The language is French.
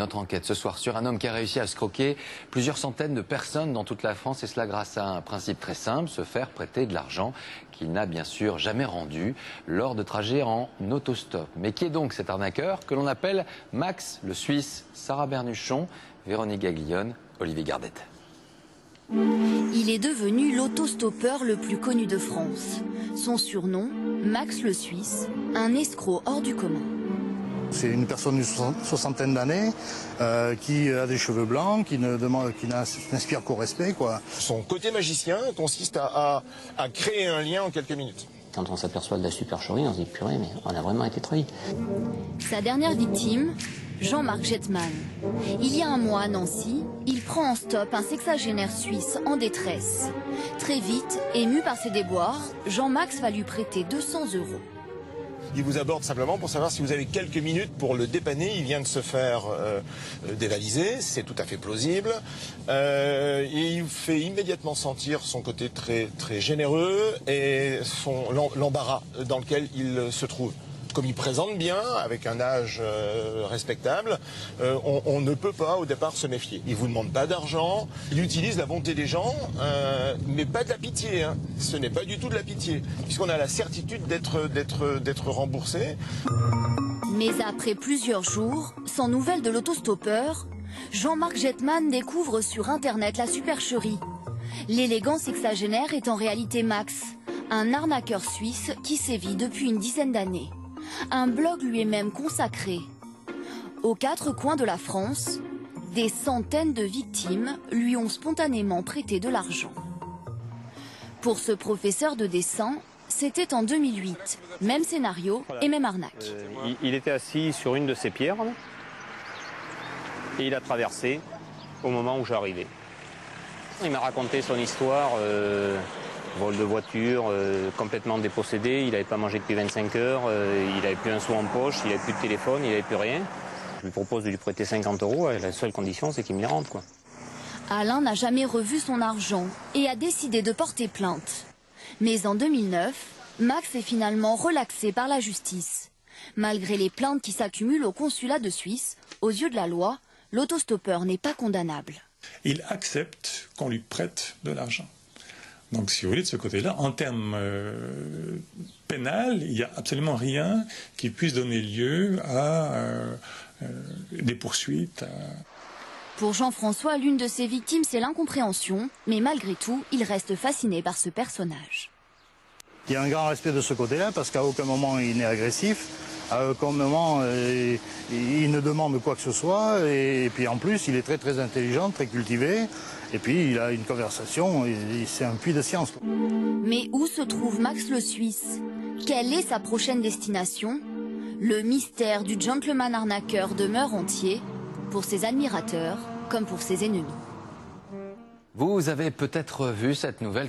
Notre enquête ce soir sur un homme qui a réussi à escroquer plusieurs centaines de personnes dans toute la France, et cela grâce à un principe très simple, se faire prêter de l'argent qu'il n'a bien sûr jamais rendu lors de trajets en autostop. Mais qui est donc cet arnaqueur que l'on appelle Max le Suisse? Sarah Bernuchon, Véronique Gaglione, Olivier Gardette. Il est devenu l'autostoppeur le plus connu de France. Son surnom, Max le Suisse, un escroc hors du commun. C'est une personne d'une soixantaine d'années qui a des cheveux blancs, qui n'inspire qu'au respect, quoi. Son côté magicien consiste à créer un lien en quelques minutes. Quand on s'aperçoit de la supercherie, on se dit purée, mais on a vraiment été trahi. Sa dernière victime, Jean-Marc Jetman. Il y a un mois à Nancy, il prend en stop un sexagénaire suisse en détresse. Très vite, ému par ses déboires, Jean-Max va lui prêter 200 €. Il vous aborde simplement pour savoir si vous avez quelques minutes pour le dépanner. Il vient de se faire dévaliser, c'est tout à fait plausible. Et il fait immédiatement sentir son côté très généreux et l'embarras dans lequel il se trouve. Comme il présente bien, avec un âge respectable, on ne peut pas au départ se méfier. Il ne vous demande pas d'argent, il utilise la bonté des gens, mais pas de la pitié. Hein. Ce n'est pas du tout de la pitié, puisqu'on a la certitude d'être remboursé. Mais après plusieurs jours, sans nouvelles de l'autostoppeur, Jean-Marc Jetman découvre sur Internet la supercherie. L'élégant sexagénaire est en réalité Max, un arnaqueur suisse qui sévit depuis une dizaine d'années. Un blog lui est même consacré. Aux quatre coins de la France, des centaines de victimes lui ont spontanément prêté de l'argent. Pour ce professeur de dessin, c'était en 2008. Même scénario et même arnaque. Il était assis sur une de ces pierres et il a traversé au moment où j'arrivais. Il m'a raconté son histoire. Vol de voiture, complètement dépossédé, il n'avait pas mangé depuis 25 heures, il n'avait plus un sou en poche, il n'avait plus de téléphone, il n'avait plus rien. Je lui propose de lui prêter 50 €, et la seule condition c'est qu'il me les rende, quoi. Alain n'a jamais revu son argent et a décidé de porter plainte. Mais en 2009, Max est finalement relaxé par la justice. Malgré les plaintes qui s'accumulent au consulat de Suisse, aux yeux de la loi, l'autostoppeur n'est pas condamnable. Il accepte qu'on lui prête de l'argent. Donc, si vous voulez, de ce côté-là, en termes pénal, il n'y a absolument rien qui puisse donner lieu à des poursuites. Pour Jean-François, l'une de ses victimes, c'est l'incompréhension, mais malgré tout, il reste fasciné par ce personnage. Il y a un grand respect de ce côté-là, parce qu'à aucun moment il n'est agressif, à aucun moment il ne demande quoi que ce soit, et puis en plus il est très intelligent, très cultivé, et puis il a une conversation, c'est un puits de science. Mais où se trouve Max le Suisse? Quelle est sa prochaine destination? Le mystère du gentleman arnaqueur demeure entier, pour ses admirateurs comme pour ses ennemis. Vous avez peut-être vu cette nouvelle